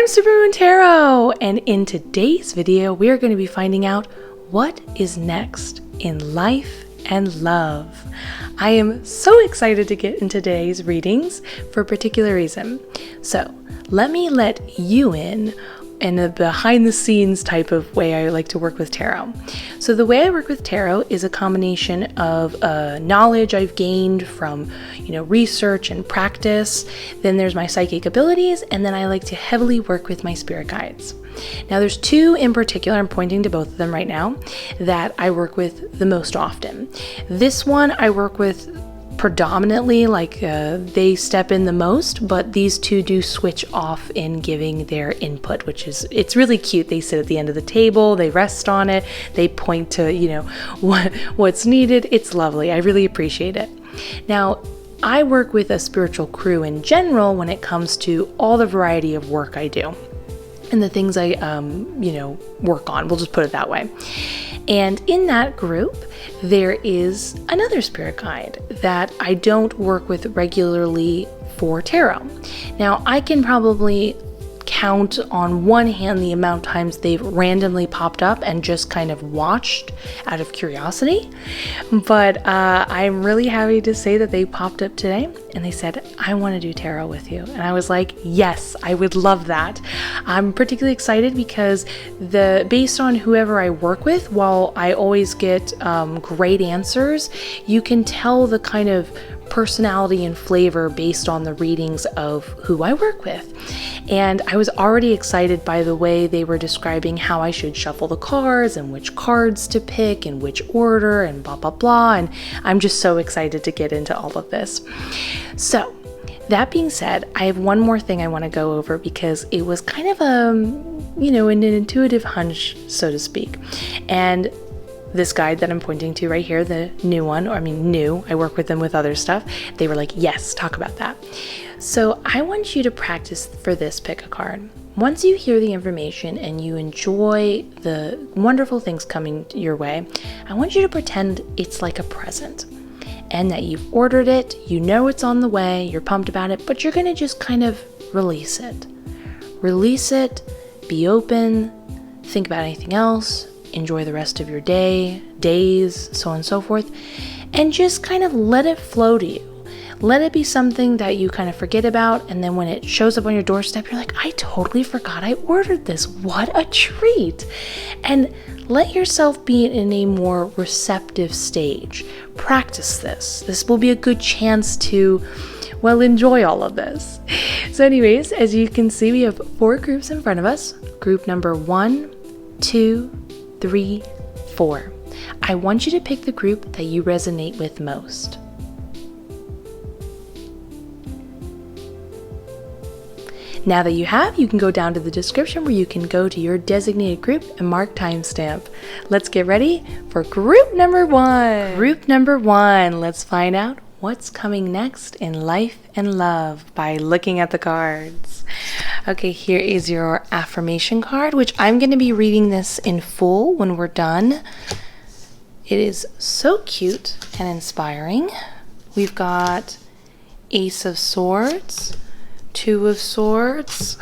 Supermoon Tarot, and in today's video we are going to be finding out what is next in life and love. I am so excited to get into today's readings for a particular reason. So let me let you in a behind the scenes type of way I like to work with tarot. So the way I work with tarot is a combination of knowledge I've gained from, research and practice. Then there's my psychic abilities, and then I like to heavily work with my spirit guides. Now there's two in particular, I'm pointing to both of them right now, that I work with the most often. This one I work with predominantly, they step in the most, but these two do switch off in giving their input, it's really cute. They sit at the end of the table, they rest on it, they point to, what's needed. It's lovely. I really appreciate it. Now, I work with a spiritual crew in general when it comes to all the variety of work I do and the things I, work on. We'll just put it that way. And in that group, there is another spirit guide that I don't work with regularly for tarot. Now, I can probably count on one hand the amount of times they've randomly popped up and just kind of watched out of curiosity. But I'm really happy to say that they popped up today and they said, I want to do tarot with you. And I was like, yes, I would love that. I'm particularly excited because based on whoever I work with, while I always get great answers, you can tell the kind of personality and flavor based on the readings of who I work with. And I was already excited by the way they were describing how I should shuffle the cards and which cards to pick and which order and blah, blah, blah. And I'm just so excited to get into all of this. So that being said, I have one more thing I want to go over because it was kind of an intuitive hunch, so to speak. And this guide that I'm pointing to right here, the new one, I work with them with other stuff. They were like, yes, talk about that. So I want you to practice for this pick a card. Once you hear the information and you enjoy the wonderful things coming your way, I want you to pretend it's like a present and that you've ordered it, you know it's on the way, you're pumped about it, but you're going to just kind of release it. Release it, be open, think about anything else, enjoy the rest of your days, so on and so forth, and just kind of let it flow to you. Let it be something that you kind of forget about, and then when it shows up on your doorstep, you're like, I totally forgot I ordered this. What a treat. And let yourself be in a more receptive stage. Practice this. This will be a good chance to, enjoy all of this. So anyways, as you can see, we have 4 groups in front of us. Group number 1, 2, 3, 4. I want you to pick the group that you resonate with most. Now that you have, you can go down to the description where you can go to your designated group and mark timestamp. Let's get ready for group number 1. Group number 1, let's find out what's coming next in life and love by looking at the cards. Okay, here is your affirmation card, which I'm going to be reading this in full when we're done. It is so cute and inspiring. We've got Ace of Swords, 2 of Swords.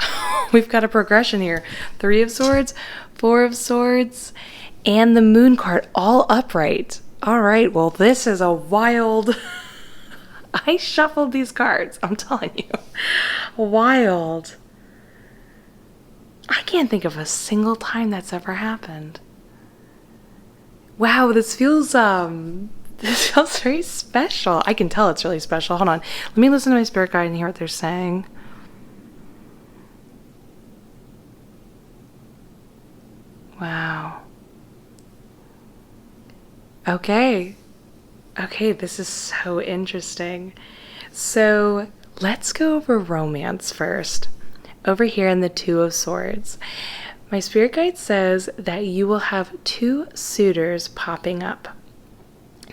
We've got a progression here. 3 of Swords, 4 of Swords, and the Moon card all upright. All right, well, this is a wild... I shuffled these cards, I'm telling you. Wild. I can't think of a single time that's ever happened. Wow, this feels very special. I can tell it's really special. Hold on. Let me listen to my spirit guide and hear what they're saying. Wow. Okay, this is so interesting. So let's go over romance first. Over here in the 2 of Swords, my spirit guide says that you will have 2 suitors popping up.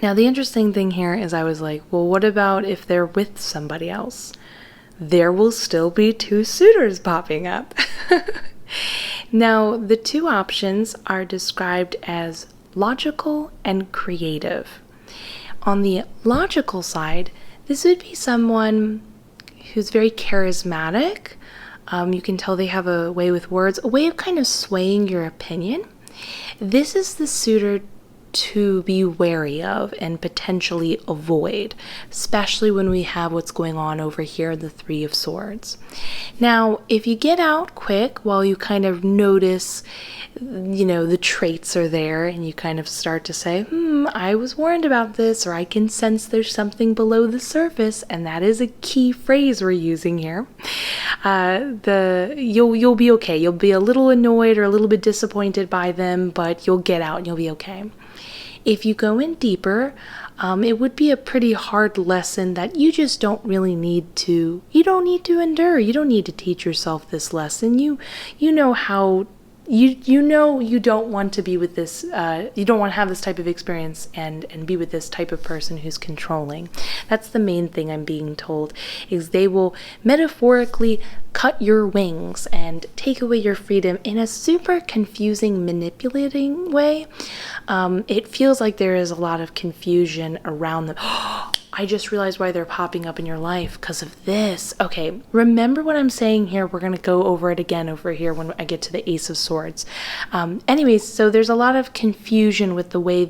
Now the interesting thing here is I was like, well, what about if they're with somebody else? There will still be 2 suitors popping up. Now the 2 options are described as logical and creative. On the logical side, this would be someone who's very charismatic, You can tell they have a way with words, a way of kind of swaying your opinion. This is the suitor to be wary of and potentially avoid, especially when we have what's going on over here, the Three of Swords. Now, if you get out quick while you kind of notice, the traits are there, and you kind of start to say, I was warned about this, or I can sense there's something below the surface, and that is a key phrase we're using here. You'll be okay. You'll be a little annoyed or a little bit disappointed by them, but you'll get out and you'll be okay. If you go in deeper, it would be a pretty hard lesson that you just don't really need to. You don't need to endure. You don't need to teach yourself this lesson. You know how. You don't want to be with this, you don't want to have this type of experience and be with this type of person who's controlling. That's the main thing I'm being told, is they will metaphorically cut your wings and take away your freedom in a super confusing, manipulating way. It feels like there is a lot of confusion around them. I just realized why they're popping up in your life, because of this. Okay, remember what I'm saying here. We're going to go over it again over here when I get to the Ace of Swords. Anyways, so there's a lot of confusion with the way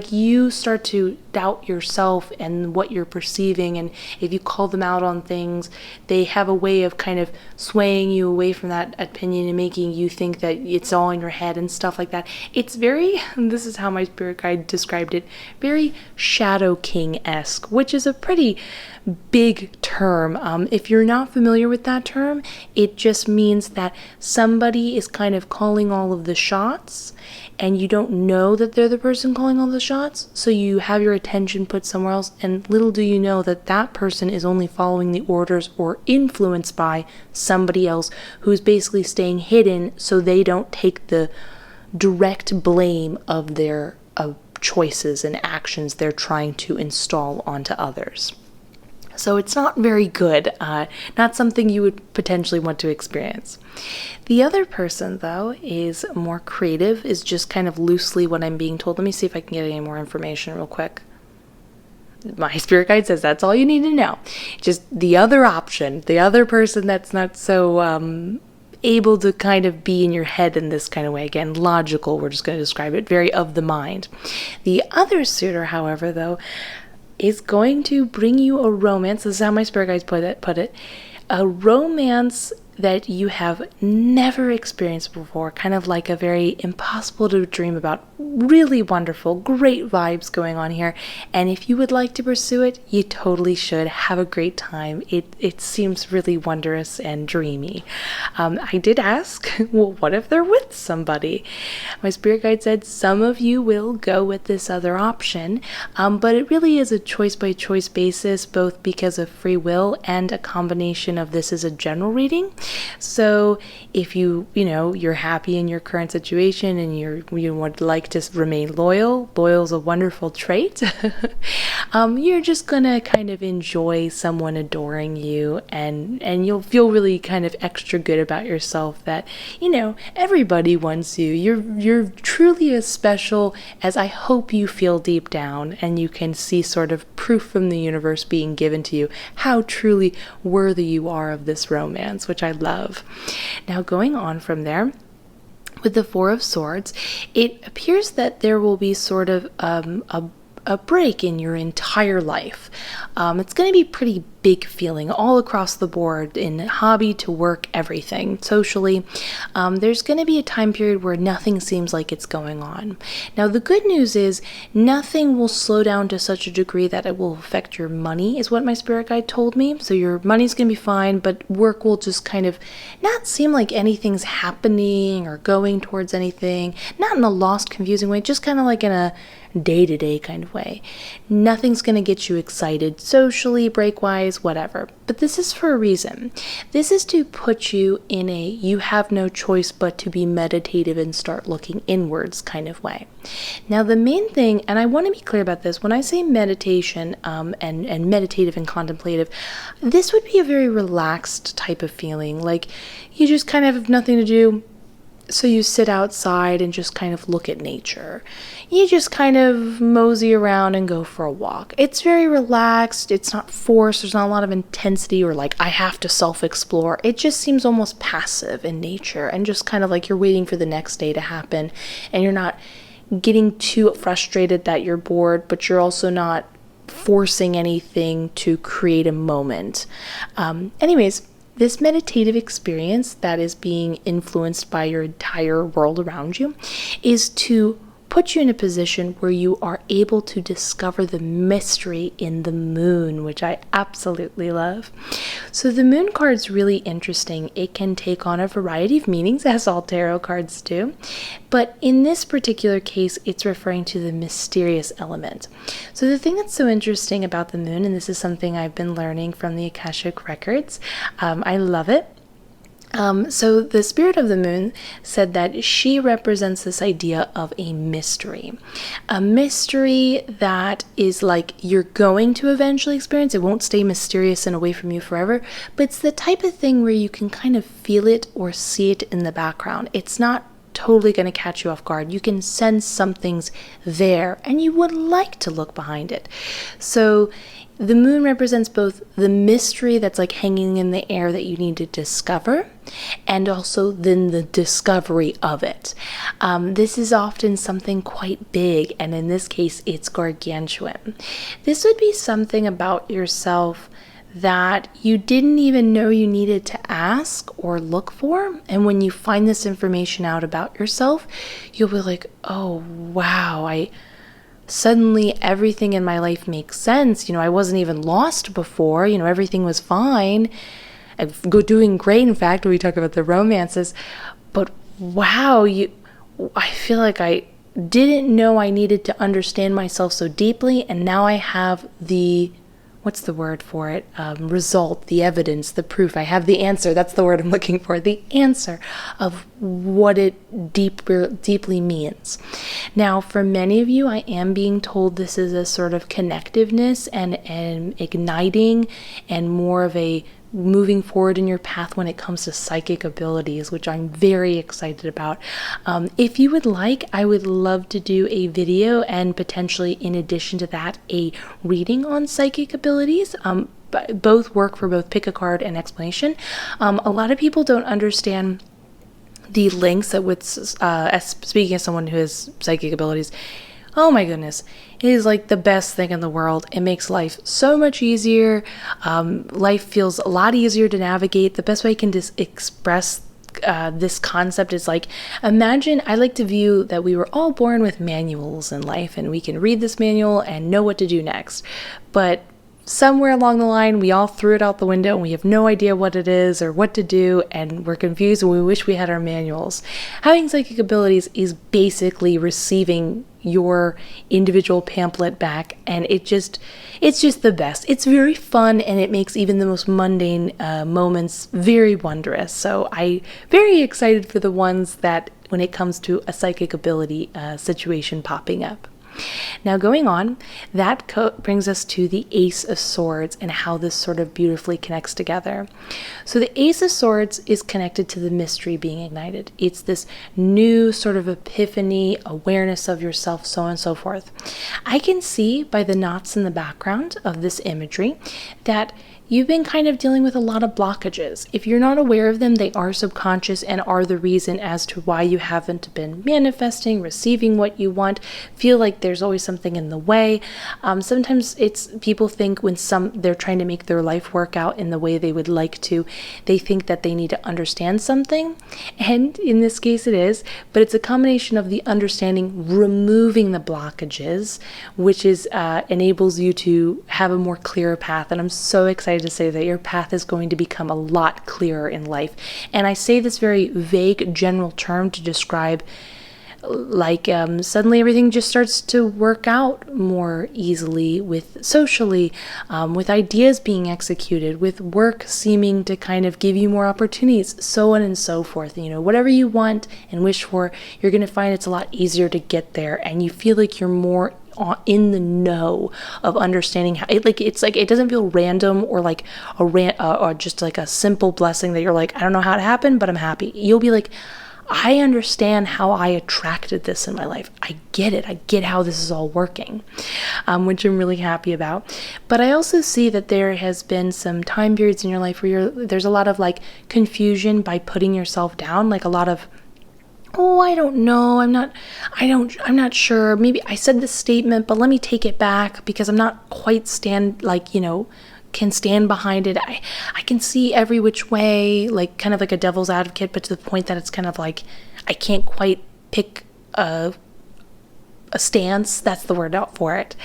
you start to doubt yourself and what you're perceiving, and if you call them out on things, they have a way of kind of swaying you away from that opinion and making you think that it's all in your head and stuff like that. It's very, this is how my spirit guide described it, very Shadow King-esque, which is a pretty big term. If you're not familiar with that term, it just means that somebody is kind of calling all of the shots, and you don't know that they're the person calling all the shots, so you have your attention put somewhere else, and little do you know that that person is only following the orders or influenced by somebody else who's basically staying hidden so they don't take the direct blame of their choices and actions they're trying to install onto others. So it's not very good, not something you would potentially want to experience. The other person, though, is more creative, is just kind of loosely what I'm being told. Let me see if I can get any more information real quick. My spirit guide says that's all you need to know. Just the other option, the other person that's not so able to kind of be in your head in this kind of way. Again, logical, we're just going to describe it, very of the mind. The other suitor, however, though, is going to bring you a romance. This is how my spirit guides put it. A romance that you have never experienced before, kind of like a very impossible to dream about, really wonderful, great vibes going on here. And if you would like to pursue it, you totally should. Have a great time. It seems really wondrous and dreamy. I did ask, well, what if they're with somebody? My spirit guide said some of you will go with this other option, but it really is a choice by choice basis, both because of free will and a combination of this is a general reading. So if you're happy in your current situation and you would like to remain loyal is a wonderful trait. You're just gonna kind of enjoy someone adoring you, and you'll feel really kind of extra good about yourself that everybody wants you. You're truly as special as I hope you feel deep down, and you can see sort of proof from the universe being given to you how truly worthy you are of this romance, which I love. Now, going on from there, with the Four of Swords, it appears that there will be sort of a break in your entire life. It's going to be pretty big feeling all across the board, in hobby to work, everything, socially. There's going to be a time period where nothing seems like it's going on. Now, the good news is nothing will slow down to such a degree that it will affect your money, is what my spirit guide told me. So your money's going to be fine, but work will just kind of not seem like anything's happening or going towards anything, not in a lost, confusing way, just kind of like in a day-to-day kind of way. Nothing's going to get you excited socially, break-wise, whatever. But this is for a reason. This is to put you in a you have no choice but to be meditative and start looking inwards kind of way. Now, the main thing, and I want to be clear about this, when I say meditation and meditative and contemplative, this would be a very relaxed type of feeling. Like you just kind of have nothing to do, So you sit outside and just kind of look at nature. You just kind of mosey around and go for a walk. It's very relaxed. It's not forced. There's not a lot of intensity or like, I have to self-explore. It just seems almost passive in nature and just kind of like you're waiting for the next day to happen, and you're not getting too frustrated that you're bored, but you're also not forcing anything to create a moment. Anyways, this meditative experience that is being influenced by your entire world around you is to put you in a position where you are able to discover the mystery in the moon, which I absolutely love. So the moon card's really interesting. It can take on a variety of meanings, as all tarot cards do, but in this particular case, it's referring to the mysterious element. So the thing that's so interesting about the moon, and this is something I've been learning from the Akashic Records, I love it. So the spirit of the moon said that she represents this idea of a mystery that is like you're going to eventually experience. It won't stay mysterious and away from you forever, but it's the type of thing where you can kind of feel it or see it in the background. It's not totally going to catch you off guard. You can sense something's there and you would like to look behind it. So the moon represents both the mystery that's like hanging in the air that you need to discover, and also then the discovery of it. This is often something quite big, and in this case, it's gargantuan. This would be something about yourself that you didn't even know you needed to ask or look for. And when you find this information out about yourself, you'll be like, oh, wow, suddenly everything in my life makes sense. I wasn't even lost before. Everything was fine. I'm doing great, in fact, when we talk about the romances. But wow, I feel like I didn't know I needed to understand myself so deeply, and now I have the what's the word for it? Result, the evidence, the proof. I have the answer. That's the word I'm looking for. The answer of what it deeply means. Now, for many of you, I am being told this is a sort of connectiveness and igniting and more of a moving forward in your path when it comes to psychic abilities, which I'm very excited about. If you would like, I would love to do a video and potentially, in addition to that, a reading on psychic abilities. Both work for both pick a card and explanation. A lot of people don't understand the links that with speaking as someone who has psychic abilities. Oh my goodness, it is like the best thing in the world. It makes life so much easier. Life feels a lot easier to navigate. The best way I can just express this concept is like, imagine, I like to view that we were all born with manuals in life and we can read this manual and know what to do next. But somewhere along the line, we all threw it out the window and we have no idea what it is or what to do, and we're confused and we wish we had our manuals. Having psychic abilities is basically receiving your individual pamphlet back, and it's just the best. It's very fun, and it makes even the most mundane moments very wondrous. So I'm very excited for the ones that when it comes to a psychic ability situation popping up. Now, going on, that brings us to the Ace of Swords and how this sort of beautifully connects together. So the Ace of Swords is connected to the mystery being ignited. It's this new sort of epiphany, awareness of yourself, so on and so forth. I can see by the knots in the background of this imagery that you've been kind of dealing with a lot of blockages. If you're not aware of them, they are subconscious and are the reason as to why you haven't been manifesting, receiving what you want, feel like there's always something in the way. Sometimes it's people think when they're trying to make their life work out in the way they would like to, they think that they need to understand something. And in this case it is, but it's a combination of the understanding, removing the blockages, which enables you to have a more clearer path. And I'm so excited to say that your path is going to become a lot clearer in life. And I say this very vague general term to describe like suddenly everything just starts to work out more easily with socially, with ideas being executed, with work seeming to kind of give you more opportunities, so on and so forth. Whatever you want and wish for, you're going to find it's a lot easier to get there, and you feel like you're more in the know of understanding how it doesn't feel random or like or just like a simple blessing that you're like, I don't know how it happened, but I'm happy. You'll be like, I understand how I attracted this in my life. I get it. I get how this is all working, which I'm really happy about. But I also see that there has been some time periods in your life where there's a lot of like confusion by putting yourself down, like a lot of, oh, I don't know, I'm not sure. Maybe I said this statement, but let me take it back because I'm not quite can stand behind it. I can see every which way, like kind of like a devil's advocate, but to the point that it's kind of like I can't quite pick a stance. That's the word out for it.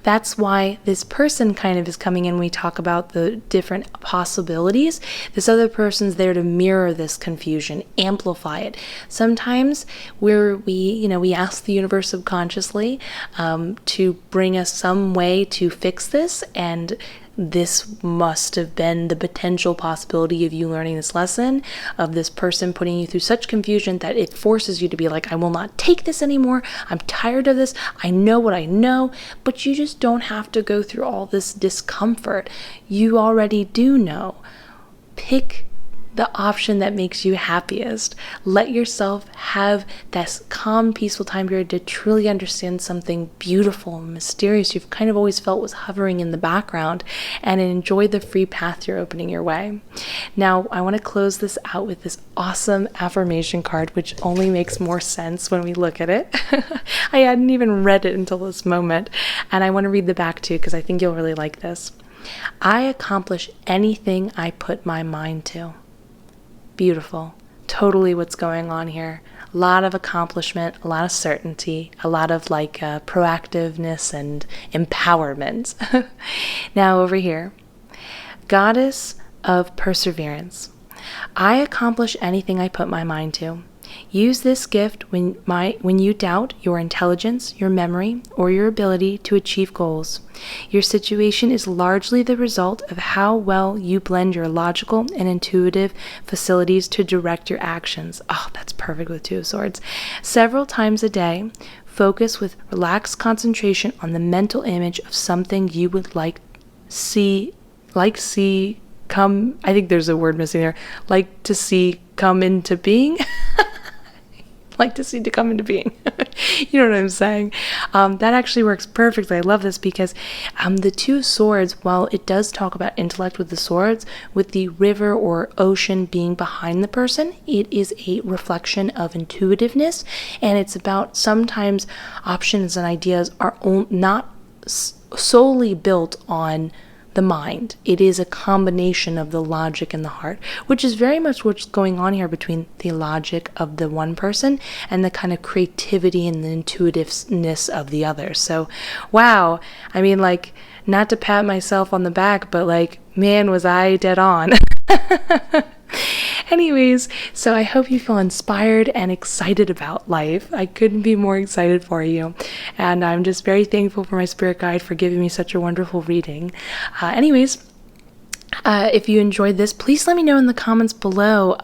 That's why this person kind of is coming in when we talk about the different possibilities. This other person's there to mirror this confusion, amplify it. Sometimes we ask the universe subconsciously to bring us some way to fix this, and this must have been the potential possibility of you learning this lesson, of this person putting you through such confusion that it forces you to be like, I will not take this anymore. I'm tired of this. I know what I know, but you just don't have to go through all this discomfort. You already do know. Pick the option that makes you happiest. Let yourself have this calm, peaceful time period to truly understand something beautiful and mysterious you've kind of always felt was hovering in the background, and enjoy the free path you're opening your way. Now, I want to close this out with this awesome affirmation card, which only makes more sense when we look at it. I hadn't even read it until this moment, and I want to read the back too because I think you'll really like this. I accomplish anything I put my mind to. Beautiful. Totally what's going on here. A lot of accomplishment, a lot of certainty, a lot of proactiveness and empowerment. Now over here, Goddess of Perseverance. I accomplish anything I put my mind to. Use this gift when you doubt your intelligence, your memory, or your ability to achieve goals. Your situation is largely the result of how well you blend your logical and intuitive facilities to direct your actions. Oh, that's perfect with Two of Swords. Several times a day, focus with relaxed concentration on the mental image of something you would like see come, I think there's a word missing there, like to see come into being. Like to see to come into being. You know what I'm saying? That actually works perfectly. I love this because the Two Swords, while it does talk about intellect with the swords, with the river or ocean being behind the person, it is a reflection of intuitiveness, and it's about sometimes options and ideas are not solely built on the mind. It is a combination of the logic and the heart, which is very much what's going on here between the logic of the one person and the kind of creativity and the intuitiveness of the other. So, wow. I mean, not to pat myself on the back, but man, was I dead on. Anyways, so I hope you feel inspired and excited about life. I couldn't be more excited for you. And I'm just very thankful for my spirit guide for giving me such a wonderful reading. If you enjoyed this, please let me know in the comments below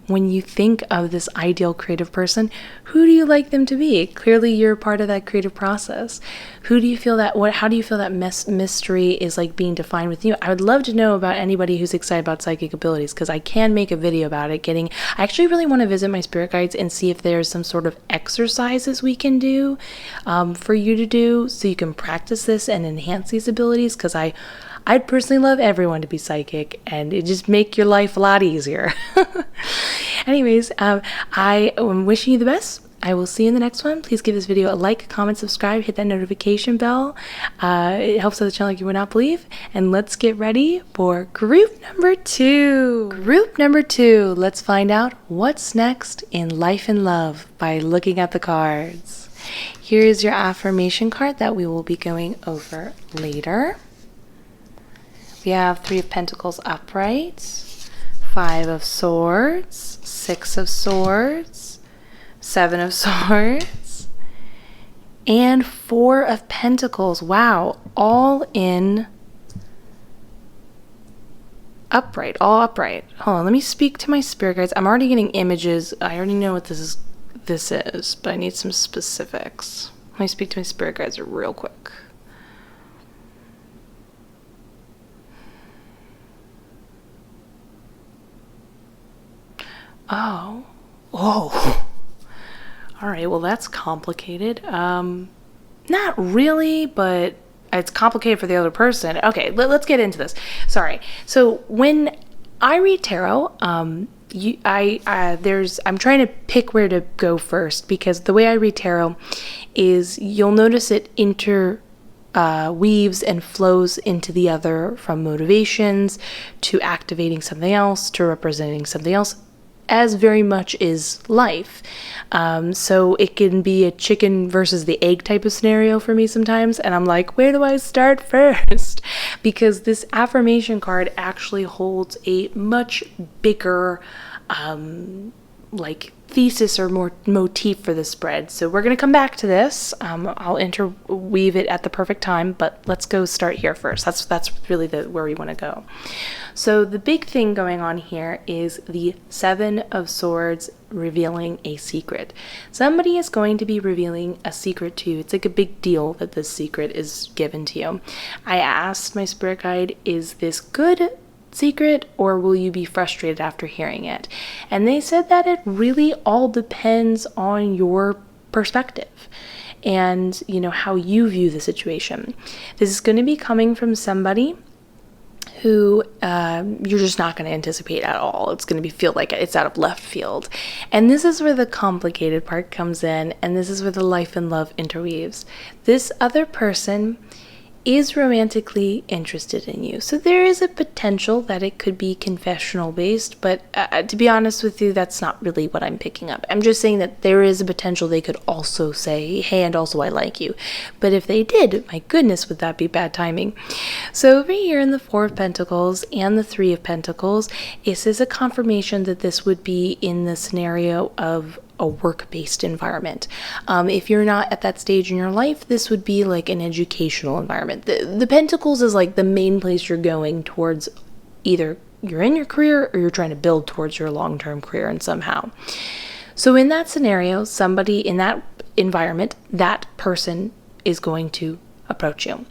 when you think of this ideal creative person, who do you like them to be? Clearly, you're part of that creative process. How do you feel that mystery is being defined with you? I would love to know about anybody who's excited about psychic abilities, because I can make a video about it. I actually really want to visit my spirit guides and see if there's some sort of exercises we can do for you to do so you can practice this and enhance these abilities, because I'd personally love everyone to be psychic, and it just make your life a lot easier. Anyways, I am wishing you the best. I will see you in the next one. Please give this video a like, comment, subscribe, hit that notification bell. It helps out the channel like you would not believe. And let's get ready for group number 2. Group number 2. Let's find out what's next in life and love by looking at the cards. Here is your affirmation card that we will be going over later. We have 3 of Pentacles upright, 5 of Swords, 6 of Swords, 7 of Swords, and 4 of Pentacles. Wow, all in upright, all upright. Hold on, let me speak to my spirit guides. I'm already getting images. I already know what this is, but I need some specifics. Let me speak to my spirit guides real quick. Oh, All right, well, that's complicated. Not really, but it's complicated for the other person. Okay, let's get into this. Sorry. So when I read tarot, I'm trying to pick where to go first, because the way I read tarot is you'll notice it weaves and flows into the other, from motivations to activating something else to representing something else, as very much is life. So it can be a chicken versus the egg type of scenario for me sometimes, and I'm like, where do I start first? Because this affirmation card actually holds a much bigger thesis or more motif for the spread. So we're going to come back to this. I'll interweave it at the perfect time, but let's go start here first. That's really where we want to go. So the big thing going on here is the Seven of Swords revealing a secret. Somebody is going to be revealing a secret to you. It's like a big deal that this secret is given to you. I asked my spirit guide, is this good secret, or will you be frustrated after hearing it? And they said that it really all depends on your perspective and how you view the situation. This is going to be coming from somebody who you're just not going to anticipate at all. It's going to feel like it's out of left field. And this is where the complicated part comes in, and this is where the life and love interweaves. This other person is romantically interested in you. So there is a potential that it could be confessional based, but to be honest with you, that's not really what I'm picking up. I'm just saying that there is a potential they could also say, hey, and also I like you. But if they did, my goodness, would that be bad timing? So over here in the Four of Pentacles and the Three of Pentacles, this is a confirmation that this would be in the scenario of a work-based environment. If you're not at that stage in your life, this would be like an educational environment. The Pentacles is like the main place you're going towards. Either you're in your career or you're trying to build towards your long-term career and somehow. So in that scenario, somebody in that environment, that person is going to approach you.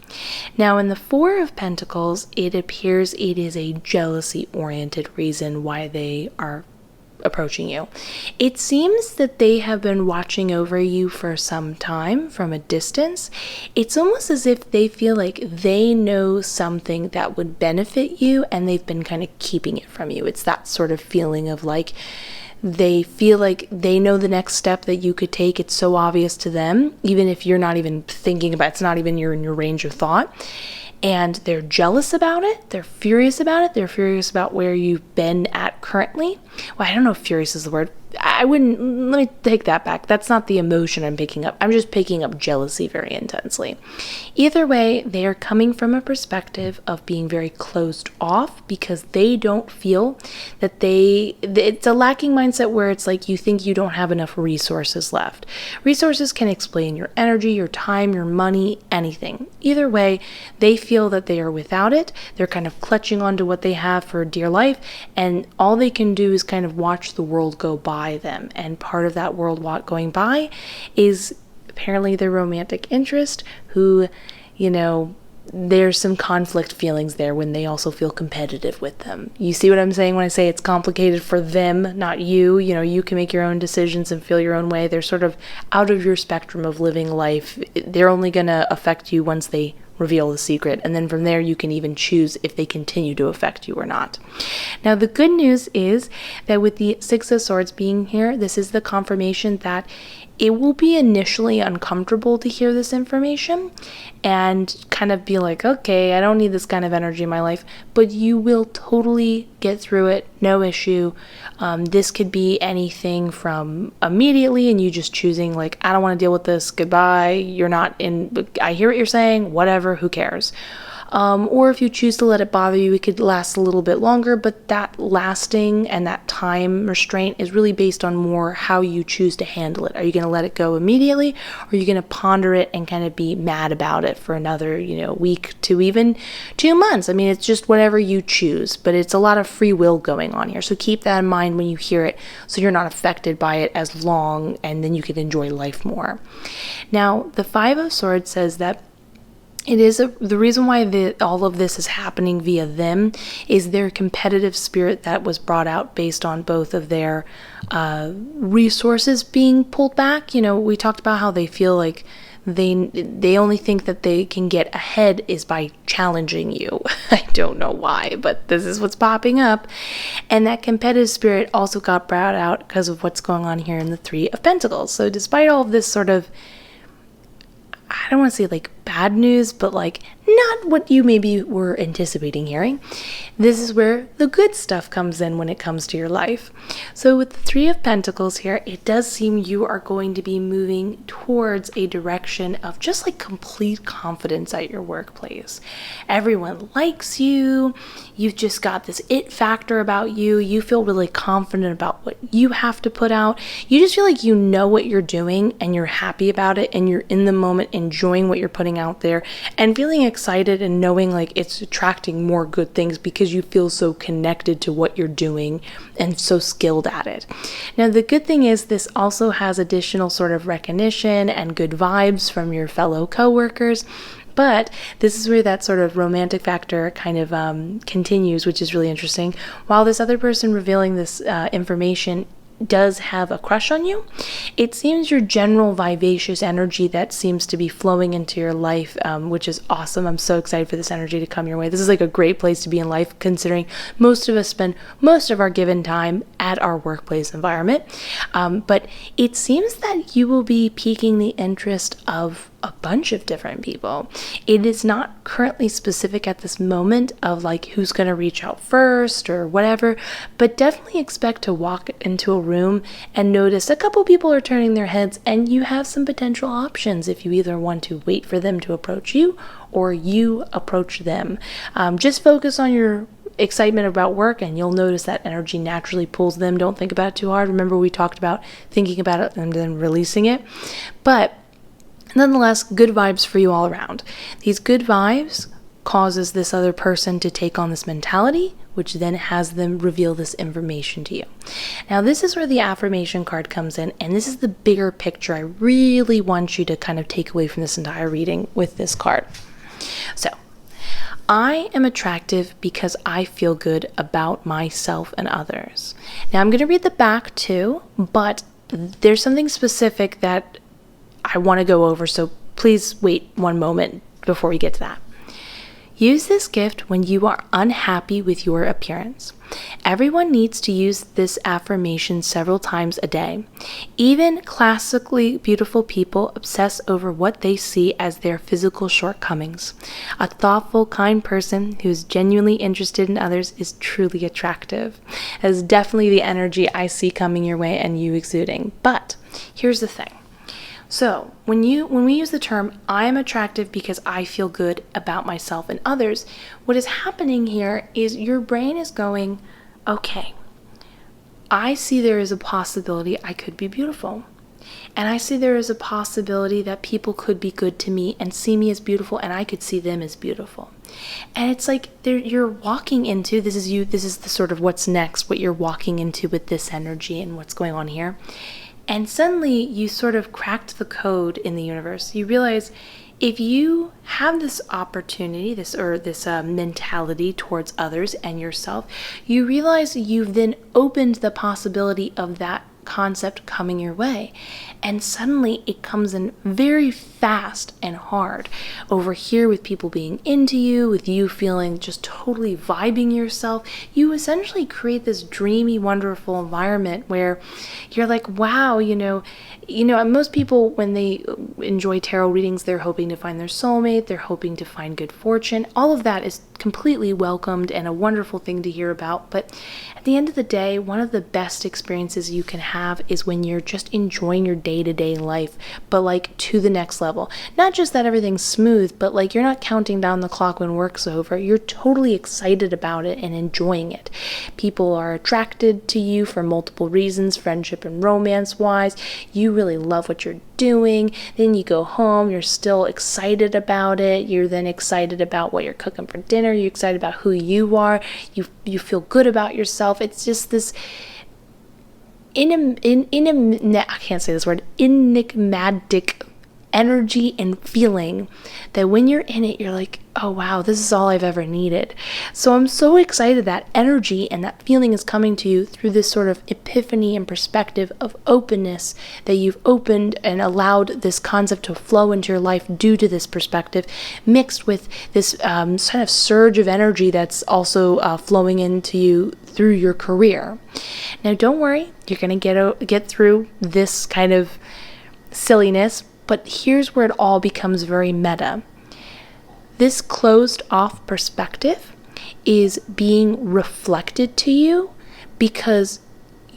Now in the Four of Pentacles, it appears it is a jealousy-oriented reason why they are approaching you. It seems that they have been watching over you for some time from a distance. It's almost as if they feel like they know something that would benefit you, and they've been kind of keeping it from you. It's that sort of feeling of like they feel like they know the next step that you could take. It's so obvious to them, even if you're not even thinking about it, it's not even in your range of thought. And they're jealous about it. They're furious about it. They're furious about where you've been at currently. Well, I don't know if furious is the word. Let me take that back. That's not the emotion I'm picking up. I'm just picking up jealousy very intensely. Either way, they are coming from a perspective of being very closed off because they don't feel that it's a lacking mindset where it's like you think you don't have enough resources left. Resources can explain your energy, your time, your money, anything. Either way, they feel that they are without it. They're kind of clutching onto what they have for dear life, and all they can do is kind of watch the world go by them. And part of that world going by is apparently their romantic interest, who, there's some conflict feelings there when they also feel competitive with them. You see what I'm saying when I say it's complicated for them, not you? You can make your own decisions and feel your own way. They're sort of out of your spectrum of living life. They're only going to affect you once they reveal the secret, and then from there you can even choose if they continue to affect you or not. Now the good news is that with the Six of Swords being here, this is the confirmation that it will be initially uncomfortable to hear this information and kind of be like, okay, I don't need this kind of energy in my life, but you will totally get through it, no issue. This could be anything from immediately and you just choosing like, I don't want to deal with this, goodbye, I hear what you're saying, whatever, who cares? Or if you choose to let it bother you, it could last a little bit longer, but that lasting and that time restraint is really based on more how you choose to handle it. Are you going to let it go immediately, or are you going to ponder it and kind of be mad about it for another, week to even 2 months? I mean, it's just whatever you choose, but it's a lot of free will going on here. So keep that in mind when you hear it, so you're not affected by it as long, and then you can enjoy life more. Now, the Five of Swords says that the reason why all of this is happening via them is their competitive spirit that was brought out based on both of their resources being pulled back. We talked about how they feel like they only think that they can get ahead is by challenging you. I don't know why, but this is what's popping up. And that competitive spirit also got brought out because of what's going on here in the Three of Pentacles. So despite all of this sort of, I don't want to say like bad news, but like not what you maybe were anticipating hearing, this is where the good stuff comes in when it comes to your life. So with the Three of Pentacles here, it does seem you are going to be moving towards a direction of just like complete confidence at your workplace. Everyone likes you. You've just got this it factor about you. You feel really confident about what you have to put out. You just feel like you know what you're doing and you're happy about it, and you're in the moment enjoying what you're putting out there and feeling excited and knowing like it's attracting more good things because you feel so connected to what you're doing and so skilled at it. Now, the good thing is this also has additional sort of recognition and good vibes from your fellow coworkers. But this is where that sort of romantic factor kind of continues, which is really interesting. While this other person revealing this information does have a crush on you, it seems your general vivacious energy that seems to be flowing into your life, which is awesome. I'm so excited for this energy to come your way. This is like a great place to be in life, considering most of us spend most of our given time at our workplace environment. But it seems that you will be piquing the interest of a bunch of different people. It is not currently specific at this moment of like who's going to reach out first or whatever, but definitely expect to walk into a room and notice a couple people are turning their heads, and you have some potential options if you either want to wait for them to approach you or you approach them. Just focus on your excitement about work and you'll notice that energy naturally pulls them. Don't think about it too hard. Remember, we talked about thinking about it and then releasing it. But nonetheless, good vibes for you all around. These good vibes causes this other person to take on this mentality, which then has them reveal this information to you. Now, this is where the affirmation card comes in, and this is the bigger picture I really want you to kind of take away from this entire reading with this card. So, I am attractive because I feel good about myself and others. Now, I'm going to read the back too, but there's something specific that I want to go over, so please wait one moment before we get to that. Use this gift when you are unhappy with your appearance. Everyone needs to use this affirmation several times a day. Even classically beautiful people obsess over what they see as their physical shortcomings. A thoughtful, kind person who's genuinely interested in others is truly attractive. That is definitely the energy I see coming your way and you exuding. But here's the thing. So when we use the term, I am attractive because I feel good about myself and others, what is happening here is your brain is going, okay, I see there is a possibility I could be beautiful. And I see there is a possibility that people could be good to me and see me as beautiful, and I could see them as beautiful. And it's like you're walking into, this is the sort of what's next, what you're walking into with this energy and what's going on here. And suddenly you sort of cracked the code in the universe. You realize if you have this opportunity, this mentality towards others and yourself, you realize you've then opened the possibility of that concept coming your way. And suddenly it comes in very fast and hard over here with people being into you, with you feeling just totally vibing yourself. You essentially create this dreamy, wonderful environment where you're like, wow, most people, when they enjoy tarot readings, they're hoping to find their soulmate, they're hoping to find good fortune. All of that is completely welcomed and a wonderful thing to hear about. But at the end of the day, one of the best experiences you can have is when you're just enjoying your day-to-day life, but like to the next level. Not just that everything's smooth, but like you're not counting down the clock when work's over. You're totally excited about it and enjoying it. People are attracted to you for multiple reasons, friendship and romance-wise. You really love what you're doing. Then you go home, you're still excited about it. You're then excited about what you're cooking for dinner. You're excited about who you are. You feel good about yourself. It's just this I can't say this word, enigmatic energy and feeling that when you're in it, you're like, oh wow, this is all I've ever needed. So I'm so excited that energy and that feeling is coming to you through this sort of epiphany and perspective of openness, that you've opened and allowed this concept to flow into your life due to this perspective, mixed with this kind of surge of energy that's also flowing into you through your career. Now don't worry, you're going to get through this kind of silliness, but here's where it all becomes very meta. This closed off perspective is being reflected to you because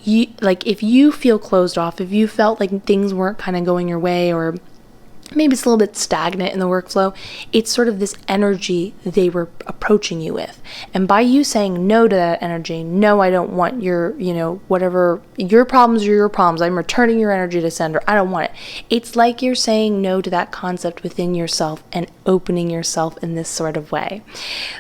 if you feel closed off, if you felt like things weren't kind of going your way, or maybe it's a little bit stagnant in the workflow, it's sort of this energy they were approaching you with. And by you saying no to that energy, no, I don't want your, whatever, your problems are your problems, I'm returning your energy to sender, I don't want it. It's like you're saying no to that concept within yourself and opening yourself in this sort of way.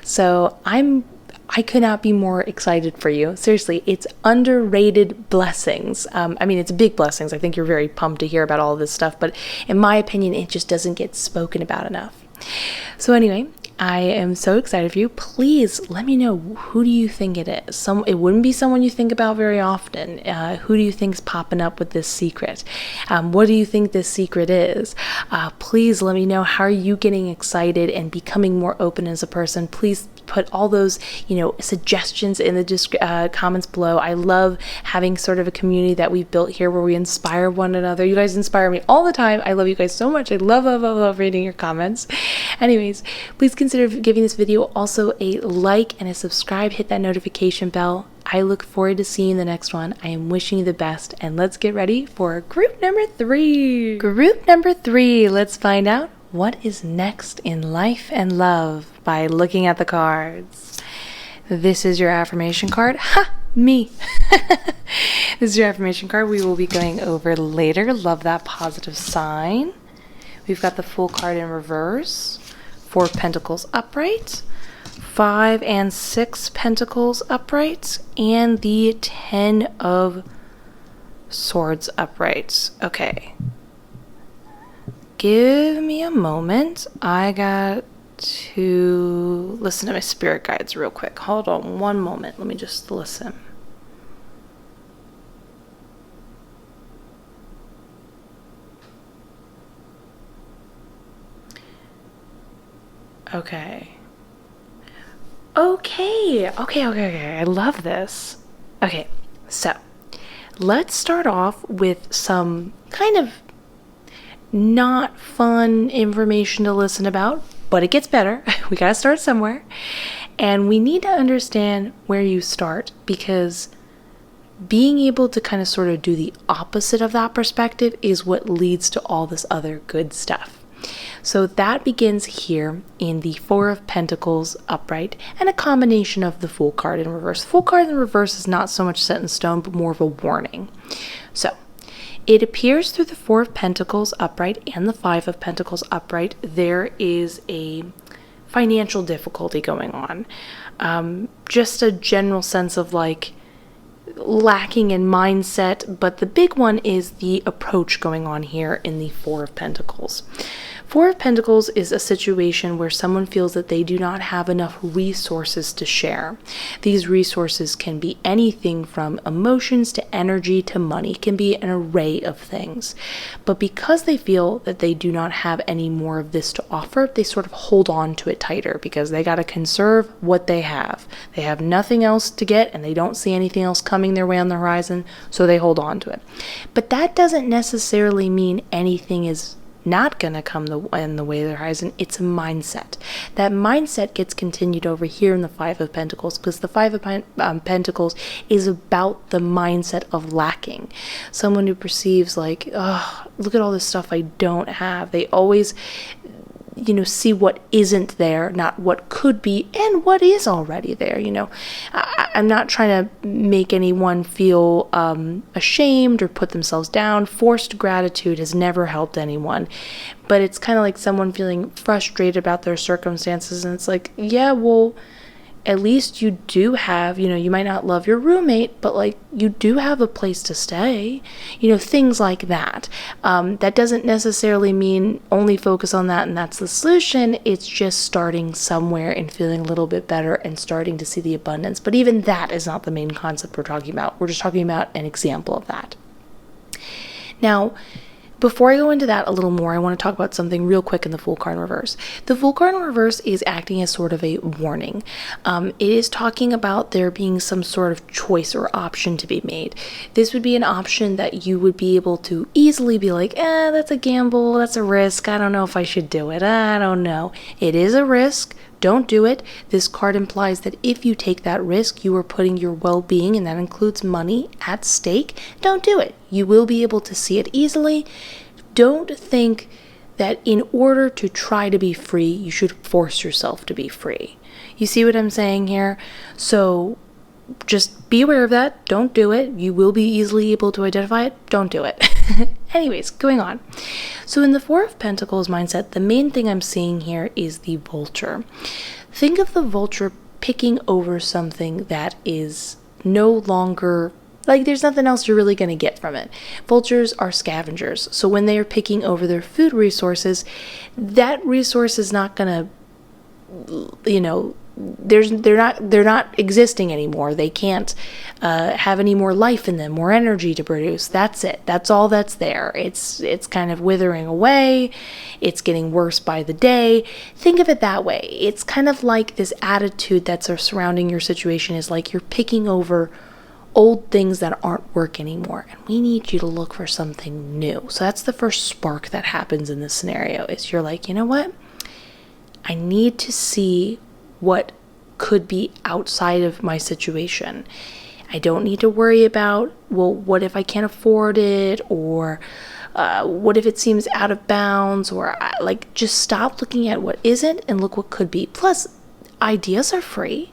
So I could not be more excited for you. Seriously, it's underrated blessings. It's big blessings. I think you're very pumped to hear about all of this stuff, but in my opinion, it just doesn't get spoken about enough. So anyway, I am so excited for you. Please let me know, who do you think it is? It wouldn't be someone you think about very often. Who do you think is popping up with this secret? What do you think this secret is? Please let me know, how are you getting excited and becoming more open as a person? Please put all those, suggestions in the comments below. I love having sort of a community that we've built here where we inspire one another. You guys inspire me all the time. I love you guys so much. I love reading your comments. Anyways, please consider giving this video also a like and a subscribe. Hit that notification bell. I look forward to seeing the next one. I am wishing you the best, and let's get ready for group number 3. Group number 3, let's find out what is next in life and love by looking at the cards. This is your affirmation card. Ha! Me. This is your affirmation card we will be going over later. Love that positive sign. We've got the Fool card in reverse, 4 of Pentacles upright, 5 and 6 Pentacles upright, and the 10 of Swords upright. Okay. Give me a moment. I got to listen to my spirit guides real quick. Hold on one moment. Let me just listen. Okay. I love this. Okay, so let's start off with some kind of not fun information to listen about, but it gets better. We gotta start somewhere. And we need to understand where you start, because being able to kind of sort of do the opposite of that perspective is what leads to all this other good stuff. So that begins here in the 4 of Pentacles upright and a combination of the Fool card in reverse. Fool card in reverse is not so much set in stone, but more of a warning. So it appears through the 4 of Pentacles upright and the 5 of Pentacles upright, there is a financial difficulty going on. Just a general sense of lacking in mindset, but the big one is the approach going on here in the 4 of Pentacles. 4 of Pentacles is a situation where someone feels that they do not have enough resources to share. These resources can be anything from emotions to energy to money. It can be an array of things. But because they feel that they do not have any more of this to offer, they sort of hold on to it tighter because they got to conserve what they have. They have nothing else to get and they don't see anything else coming their way on the horizon, so they hold on to it. But that doesn't necessarily mean anything is not going to come in the way of the horizon. It's a mindset. That mindset gets continued over here in the 5 of Pentacles, because the 5 of Pentacles is about the mindset of lacking. Someone who perceives look at all this stuff I don't have. They always see what isn't there, not what could be, and what is already there. I'm not trying to make anyone feel ashamed or put themselves down. Forced gratitude has never helped anyone, but it's kind of like someone feeling frustrated about their circumstances, and it's like, yeah, well, at least you do have, you might not love your roommate, but like you do have a place to stay, things like that. That doesn't necessarily mean only focus on that and that's the solution. It's just starting somewhere and feeling a little bit better and starting to see the abundance. But even that is not the main concept we're talking about. We're just talking about an example of that. Now, before I go into that a little more, I want to talk about something real quick in the Fool card in reverse. The Fool card in reverse is acting as sort of a warning. It is talking about there being some sort of choice or option to be made. This would be an option that you would be able to easily be like, that's a gamble, that's a risk, I don't know if I should do it, I don't know. It is a risk. Don't do it. This card implies that if you take that risk, you are putting your well-being, and that includes money, at stake. Don't do it. You will be able to see it easily. Don't think that in order to try to be free, you should force yourself to be free. You see what I'm saying here? So just be aware of that. Don't do it. You will be easily able to identify it. Don't do it. Anyways, going on. So in the Four of Pentacles mindset, the main thing I'm seeing here is the vulture. Think of the vulture picking over something that is no longer, like there's nothing else you're really going to get from it. Vultures are scavengers. So when they are picking over their food resources, that resource is not going to, they're not existing anymore. They can't have any more life in them, more energy to produce. That's it. That's all that's there. It's kind of withering away. It's getting worse by the day. Think of it that way. It's kind of like this attitude that's surrounding your situation is like you're picking over old things that aren't work anymore, and we need you to look for something new. So that's the first spark that happens in this scenario is you're like, you know what? I need to see what could be outside of my situation. I don't need to worry about, well, what if I can't afford it? Or what if it seems out of bounds? Or just stop looking at what isn't and look what could be. Plus, ideas are free.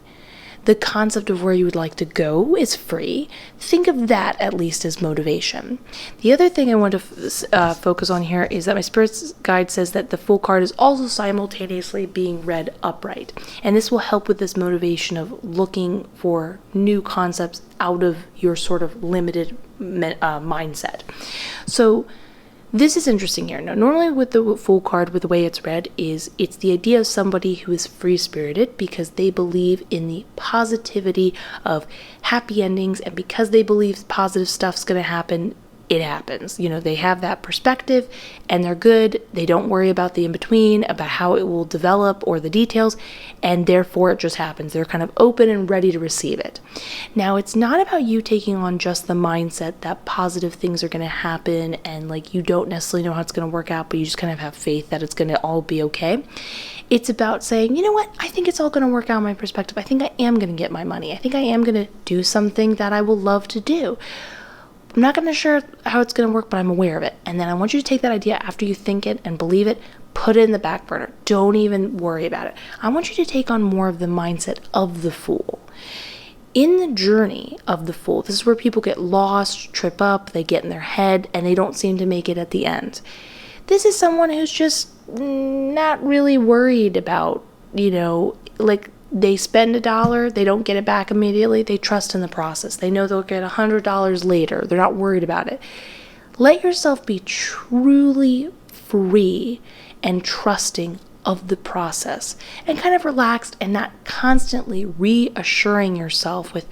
The concept of where you would like to go is free. Think of that at least as motivation. The other thing I want to focus on here is that my spirit's guide says that the Fool card is also simultaneously being read upright. And this will help with this motivation of looking for new concepts out of your sort of limited mindset. So this is interesting here. Now, normally with the Fool card, with the way it's read, it's the idea of somebody who is free-spirited because they believe in the positivity of happy endings, and because they believe positive stuff's going to happen, it happens. They have that perspective and they're good. They don't worry about the in-between, about how it will develop or the details, and therefore it just happens. They're kind of open and ready to receive it. Now, it's not about you taking on just the mindset that positive things are going to happen and like you don't necessarily know how it's going to work out, but you just kind of have faith that it's going to all be okay. It's about saying, you know what, I think it's all going to work out in my perspective. I think I am going to get my money. I think I am going to do something that I will love to do. I'm not going to sure how it's going to work, but I'm aware of it. And then I want you to take that idea after you think it and believe it, put it in the back burner. Don't even worry about it. I want you to take on more of the mindset of the Fool. In the journey of the Fool, this is where people get lost, trip up, they get in their head, and they don't seem to make it at the end. This is someone who's just not really worried about, they spend $1, they don't get it back immediately. They trust in the process. They know they'll get $100 later. They're not worried about it. Let yourself be truly free and trusting of the process and kind of relaxed and not constantly reassuring yourself with,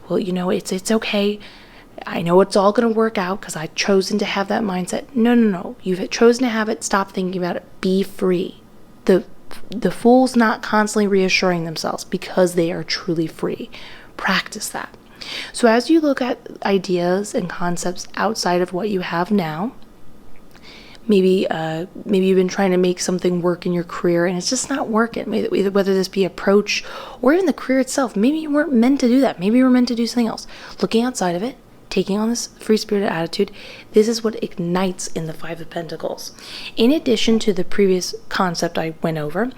well, it's okay. I know it's all going to work out because I've chosen to have that mindset. No. You've chosen to have it. Stop thinking about it. Be free. The Fool's not constantly reassuring themselves because they are truly free. Practice that. So as you look at ideas and concepts outside of what you have now, maybe you've been trying to make something work in your career and it's just not working, whether this be approach or even the career itself. Maybe you weren't meant to do that. Maybe you were meant to do something else. Looking outside of it, taking on this free-spirited attitude, this is what ignites in the Five of Pentacles. In addition to the previous concept I went over,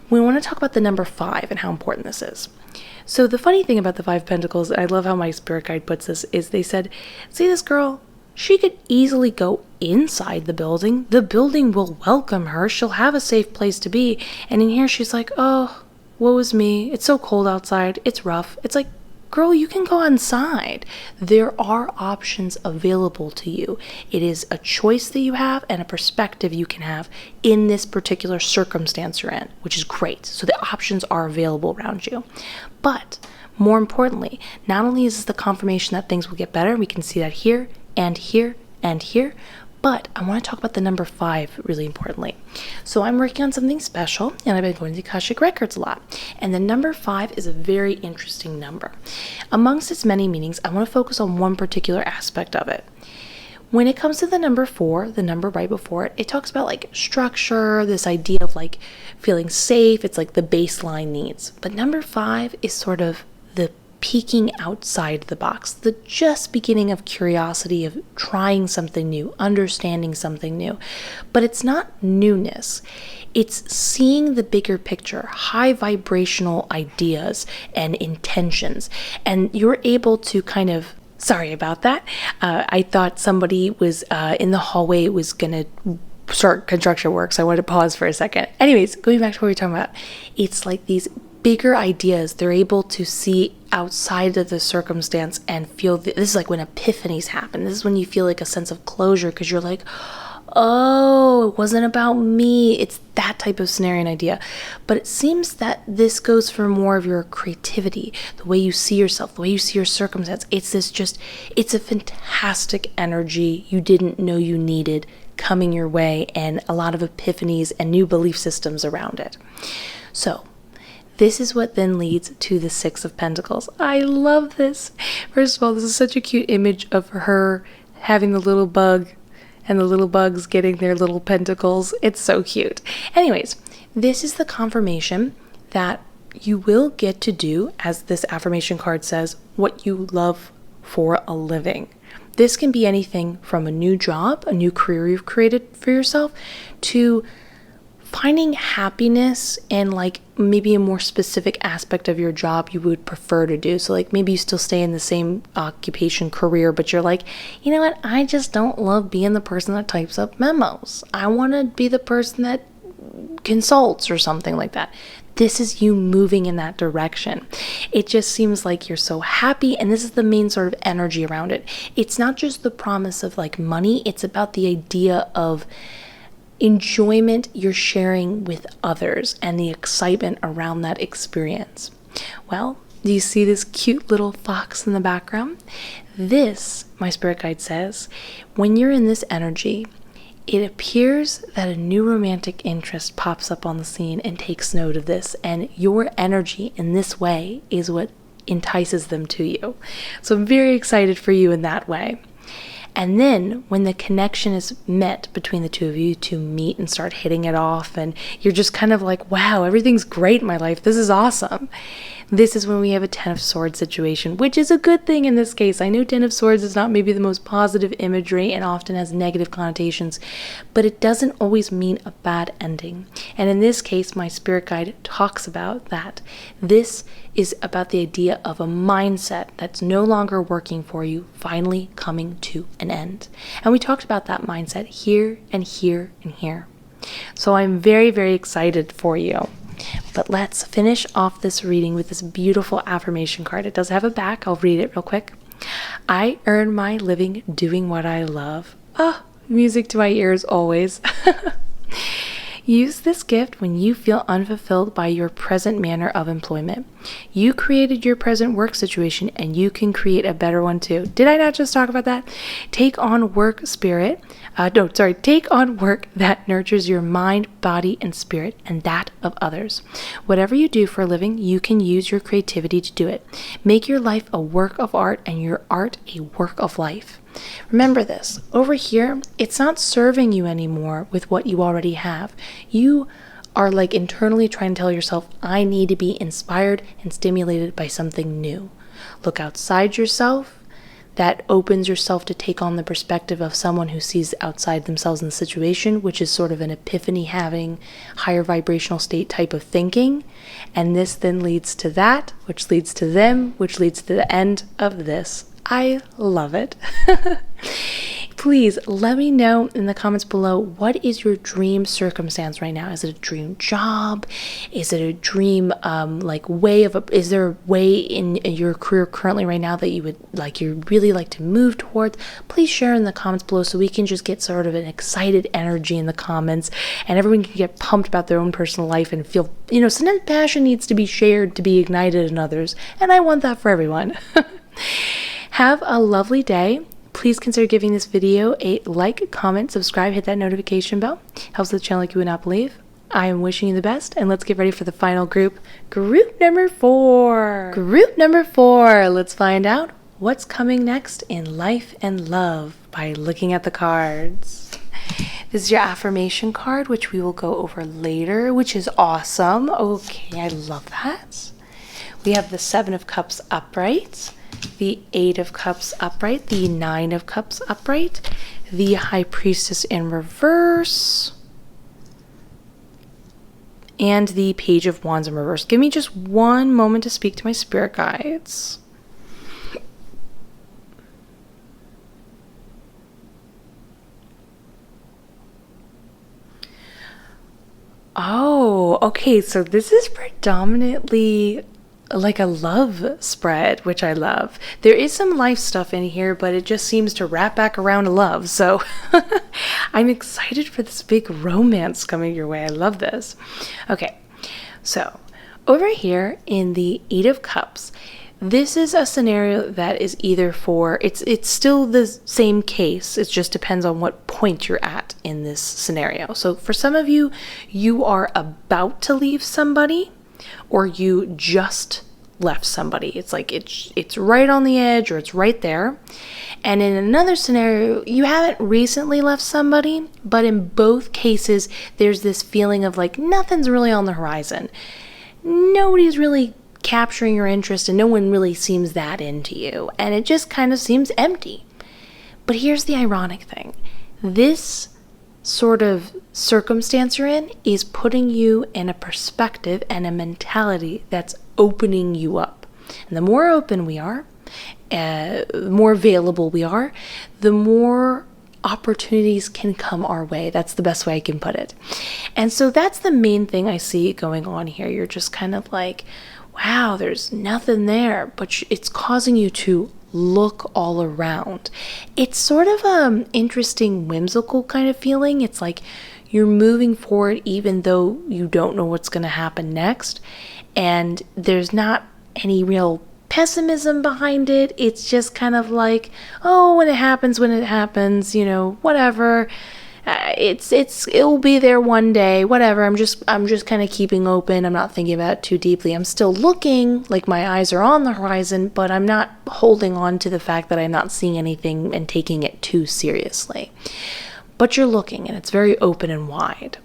we want to talk about the number 5 and how important this is. So the funny thing about the Five of Pentacles, I love how my spirit guide puts this, is they said, see this girl? She could easily go inside the building. The building will welcome her. She'll have a safe place to be. And in here she's like, oh, woe is me, it's so cold outside, it's rough. It's like, girl, you can go inside. There are options available to you. It is a choice that you have and a perspective you can have in this particular circumstance you're in, which is great. So the options are available around you. But more importantly, not only is this the confirmation that things will get better, we can see that here and here and here, but I want to talk about the number 5 really importantly. So I'm working on something special, and I've been going to Akashic Records a lot. And the number 5 is a very interesting number. Amongst its many meanings, I want to focus on one particular aspect of it. When it comes to the number 4, the number right before it, it talks about like structure, this idea of like feeling safe. It's like the baseline needs. But number 5 is sort of the peeking outside the box, the just beginning of curiosity, of trying something new, understanding something new. But it's not newness. It's seeing the bigger picture, high vibrational ideas and intentions. And you're able to kind of, sorry about that. I thought somebody was in the hallway was going to start construction work, so I wanted to pause for a second. Anyways, going back to what we were talking about, it's like these bigger ideas. They're able to see outside of the circumstance and feel this is like when epiphanies happen. This is when you feel like a sense of closure because you're like, oh, it wasn't about me. It's that type of scenario and idea. But it seems that this goes for more of your creativity, the way you see yourself, the way you see your circumstance. It's a fantastic energy you didn't know you needed coming your way, and a lot of epiphanies and new belief systems around it. So this is what then leads to the 6 of Pentacles. I love this. First of all, this is such a cute image of her having the little bug and the little bugs getting their little pentacles. It's so cute. Anyways, this is the confirmation that you will get to do, as this affirmation card says, what you love for a living. This can be anything from a new job, a new career you've created for yourself, to finding happiness in like maybe a more specific aspect of your job you would prefer to do. So like maybe you still stay in the same occupation career, but you're like, you know what? I just don't love being the person that types up memos. I want to be the person that consults or something like that. This is you moving in that direction. It just seems like you're so happy, and this is the main sort of energy around it. It's not just the promise of like money. It's about the idea of enjoyment you're sharing with others and the excitement around that experience. Well, do you see this cute little fox in the background? This, my spirit guide says, when you're in this energy, it appears that a new romantic interest pops up on the scene and takes note of this, and your energy in this way is what entices them to you. So I'm very excited for you in that way. And then when the connection is met between the two of you to meet and start hitting it off, and you're just kind of like, wow, everything's great in my life. This is awesome. This is when we have a 10 of Swords situation, which is a good thing in this case. I know 10 of Swords is not maybe the most positive imagery and often has negative connotations, but it doesn't always mean a bad ending. And in this case, my spirit guide talks about that. This is about the idea of a mindset that's no longer working for you finally coming to an end. And we talked about that mindset here and here and here. So I'm very, very excited for you. But let's finish off this reading with this beautiful affirmation card. It does have a back. I'll read it real quick. I earn my living doing what I love. Ah, music to my ears always. Use this gift when you feel unfulfilled by your present manner of employment. You created your present work situation, and you can create a better one too. Did I not just talk about that? Take on work Take on work that nurtures your mind, body, and spirit, and that of others. Whatever you do for a living, you can use your creativity to do it. Make your life a work of art, and your art a work of life. Remember this, over here, it's not serving you anymore with what you already have. You are like internally trying to tell yourself, I need to be inspired and stimulated by something new. Look outside yourself. That opens yourself to take on the perspective of someone who sees outside themselves in the situation, which is sort of an epiphany having higher vibrational state type of thinking. And this then leads to that, which leads to them, which leads to the end of this. I love it. Please let me know in the comments below, what is your dream circumstance right now? Is it a dream job? Is it a dream is there a way in your career currently right now that you really like to move towards? Please share in the comments below so we can just get sort of an excited energy in the comments, and everyone can get pumped about their own personal life and feel, sometimes passion needs to be shared to be ignited in others, and I want that for everyone. Have a lovely day. Please consider giving this video a like, comment, subscribe, hit that notification bell. Helps the channel like you would not believe. I am wishing you the best, and let's get ready for the final group. Group number 4. Group number 4. Let's find out what's coming next in life and love by looking at the cards. This is your affirmation card, which we will go over later, which is awesome. Okay, I love that. We have the 7 of Cups upright, the 8 of Cups upright, the 9 of Cups upright, the High Priestess in reverse, and the Page of Wands in reverse. Give me just one moment to speak to my spirit guides. Oh, okay, so this is predominantly like a love spread, which I love. There is some life stuff in here, but it just seems to wrap back around to love. So I'm excited for this big romance coming your way. I love this. Okay, so over here in the 8 of Cups, this is a scenario that is either for, it's still the same case. It just depends on what point you're at in this scenario. So for some of you, you are about to leave somebody, or you just left somebody. It's like it's right on the edge, or it's right there. And in another scenario, you haven't recently left somebody, but in both cases, there's this feeling of like nothing's really on the horizon. Nobody's really capturing your interest, and no one really seems that into you, and it just kind of seems empty. But here's the ironic thing. This sort of circumstance you're in is putting you in a perspective and a mentality that's opening you up. And the more open we are, the more available we are, the more opportunities can come our way. That's the best way I can put it. And so that's the main thing I see going on here. You're just kind of like, wow, there's nothing there, but it's causing you to look all around. It's sort of an interesting, whimsical kind of feeling. It's like you're moving forward even though you don't know what's going to happen next, and there's not any real pessimism behind it. It's just kind of like, oh, when it happens, whatever. It'll be there one day, whatever. I'm just kind of keeping open. I'm not thinking about it too deeply. I'm still looking, like my eyes are on the horizon, but I'm not holding on to the fact that I'm not seeing anything and taking it too seriously. But you're looking, and it's very open and wide.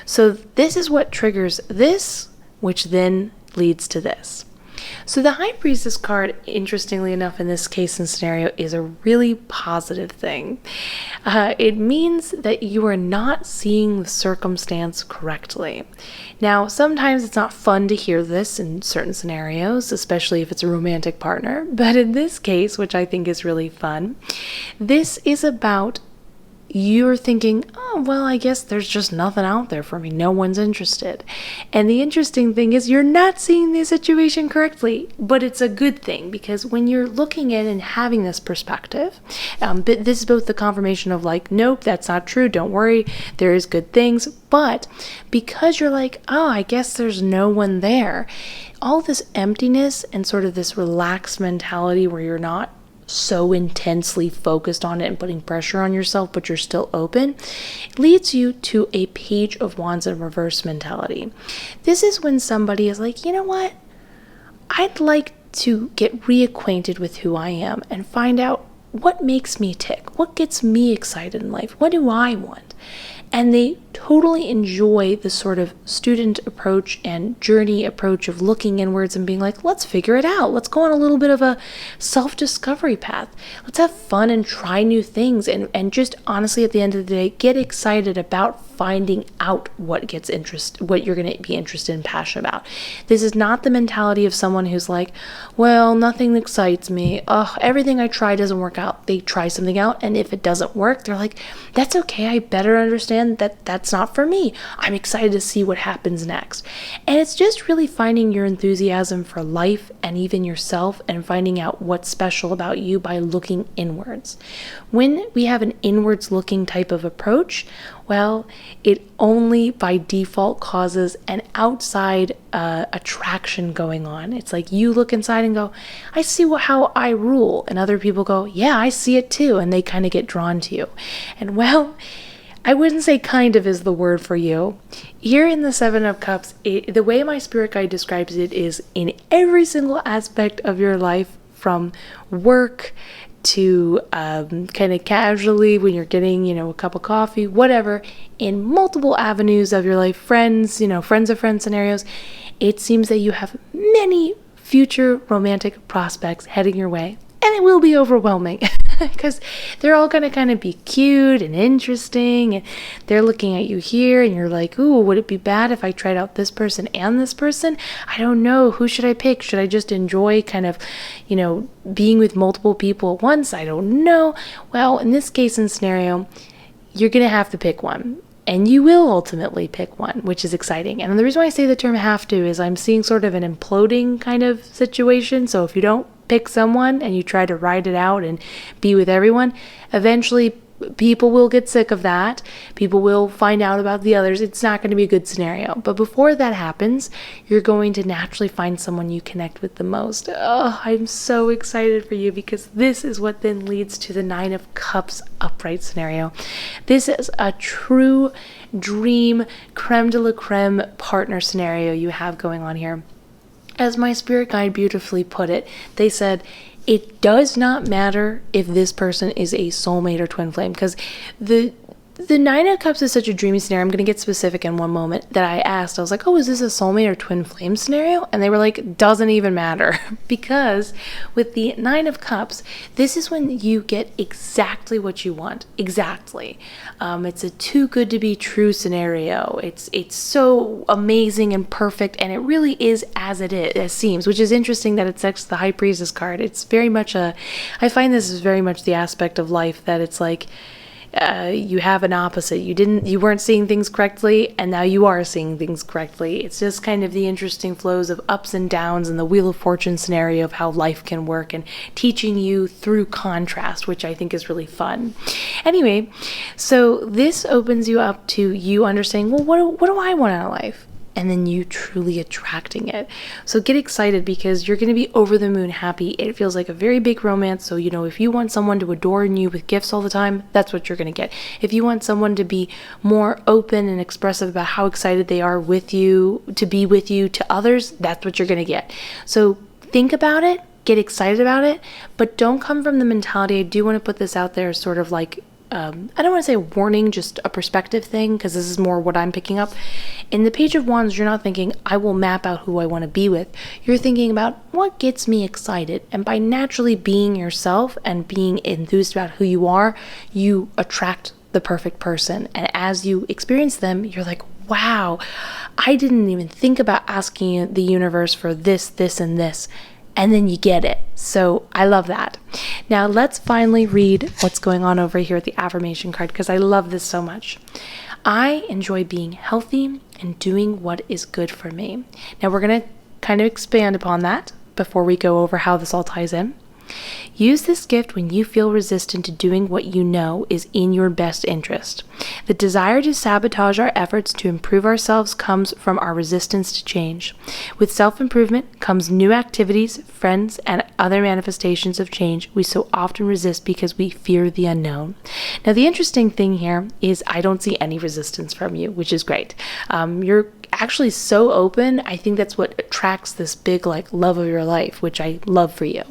So this is what triggers this, which then leads to this. So the High Priestess card, interestingly enough, in this case and scenario, is a really positive thing. It means that you are not seeing the circumstance correctly. Now, sometimes it's not fun to hear this in certain scenarios, especially if it's a romantic partner, but in this case, which I think is really fun, this is about you're thinking, oh, well, I guess there's just nothing out there for me. No one's interested. And the interesting thing is you're not seeing the situation correctly, but it's a good thing, because when you're looking at and having this perspective, but this is both the confirmation of like, nope, that's not true. Don't worry. There is good things. But because you're like, oh, I guess there's no one there, all this emptiness and sort of this relaxed mentality where you're not so intensely focused on it and putting pressure on yourself, but you're still open, leads you to a Page of Wands in reverse mentality. This is when somebody is like, you know what? I'd like to get reacquainted with who I am and find out what makes me tick, what gets me excited in life, what do I want? And they totally enjoy the sort of student approach and journey approach of looking inwards and being like, let's figure it out. Let's go on a little bit of a self-discovery path. Let's have fun and try new things, and just honestly, at the end of the day, get excited about finding out what you're going to be interested and passionate about. This is not the mentality of someone who's like, well, nothing excites me. Everything I try doesn't work out. They try something out, and if it doesn't work, they're like, that's okay. I better understand that that's not for me. I'm excited to see what happens next. And it's just really finding your enthusiasm for life and even yourself, and finding out what's special about you by looking inwards. When we have an inwards looking type of approach, well, it only by default causes an outside attraction going on. It's like you look inside and go, I see how I rule. And other people go, yeah, I see it too. And they kind of get drawn to you. And well, I wouldn't say kind of is the word for you. Here in the Seven of Cups, the way my spirit guide describes it is in every single aspect of your life, from work to kind of casually when you're getting, a cup of coffee, whatever, in multiple avenues of your life, friends, friends of friends scenarios. It seems that you have many future romantic prospects heading your way. And it will be overwhelming because they're all going to kind of be cute and interesting, and they're looking at you here and you're like, ooh, would it be bad if I tried out this person and this person? I don't know. Who should I pick? Should I just enjoy kind of, being with multiple people at once? I don't know. Well, in this case and scenario, you're going to have to pick one. And you will ultimately pick one, which is exciting. And the reason why I say the term have to is I'm seeing sort of an imploding kind of situation. So if you don't pick someone and you try to ride it out and be with everyone, eventually people will get sick of that. People will find out about the others. It's not going to be a good scenario. But before that happens, you're going to naturally find someone you connect with the most. Oh, I'm so excited for you, because this is what then leads to the Nine of Cups upright scenario. This is a true dream, creme de la creme partner scenario you have going on here. As my spirit guide beautifully put it, they said, it does not matter if this person is a soulmate or twin flame, because the Nine of Cups is such a dreamy scenario. I'm going to get specific in one moment. That I asked, I was like, oh, is this a soulmate or twin flame scenario? And they were like, doesn't even matter. Because with the Nine of Cups, this is when you get exactly what you want. Exactly. It's a too good to be true scenario. It's so amazing and perfect, and it really is as it seems, which is interesting that it's next to the High Priestess card. It's very much I find this is very much the aspect of life that it's like, you have an opposite. You weren't seeing things correctly, and now you are seeing things correctly. It's just kind of the interesting flows of ups and downs and the Wheel of Fortune scenario of how life can work, and teaching you through contrast, which I think is really fun. Anyway, so this opens you up to you understanding, well, what do I want out of life? And then you truly attracting it. So get excited, because you're going to be over the moon happy. It feels like a very big romance. So, if you want someone to adorn you with gifts all the time, that's what you're going to get. If you want someone to be more open and expressive about how excited they are with you, to be with you, to others, that's what you're going to get. So think about it, get excited about it, but don't come from the mentality. I do want to put this out there, sort of like, I don't want to say warning, just a perspective thing, because this is more what I'm picking up. In the Page of Wands, you're not thinking, I will map out who I want to be with. You're thinking about what gets me excited. And by naturally being yourself and being enthused about who you are, you attract the perfect person. And as you experience them, you're like, wow, I didn't even think about asking the universe for this, this, and this. And then you get it. So I love that. Now let's finally read what's going on over here with the affirmation card, because I love this so much. I enjoy being healthy and doing what is good for me. Now we're going to kind of expand upon that before we go over how this all ties in. Use this gift when you feel resistant to doing what you know is in your best interest. The desire to sabotage our efforts to improve ourselves comes from our resistance to change. With self-improvement comes new activities, friends, and other manifestations of change we so often resist because we fear the unknown. Now, the interesting thing here is I don't see any resistance from you, which is great. You're actually so open. I think that's what attracts this big love of your life, which I love for you.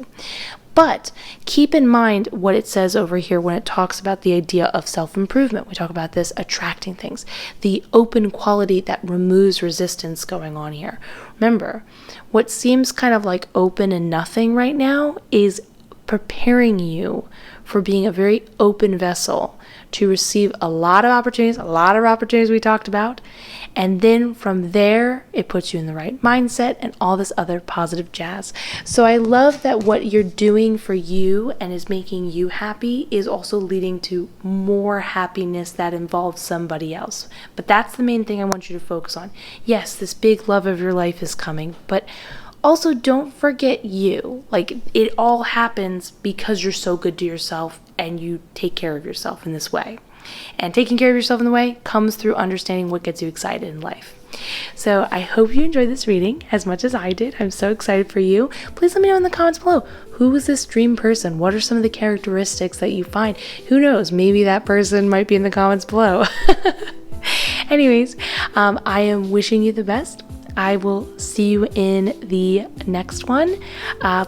But keep in mind what it says over here when it talks about the idea of self-improvement. We talk about this attracting things, the open quality that removes resistance going on here. Remember, what seems kind of like open and nothing right now is preparing you for being a very open vessel to receive a lot of opportunities we talked about. And then from there, it puts you in the right mindset and all this other positive jazz. So I love that what you're doing for you and is making you happy is also leading to more happiness that involves somebody else. But that's the main thing I want you to focus on. Yes, this big love of your life is coming, but also don't forget you. Like, it all happens because you're so good to yourself and you take care of yourself in this way. And taking care of yourself in the way comes through understanding what gets you excited in life. So I hope you enjoyed this reading as much as I did. I'm so excited for you. Please let me know in the comments below. Who is this dream person? What are some of the characteristics that you find? Who knows? Maybe that person might be in the comments below. Anyways, I am wishing you the best. I will see you in the next one.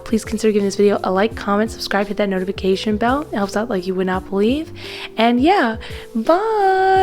Please consider giving this video a like, comment, subscribe, hit that notification bell. It helps out like you would not believe. And yeah, bye!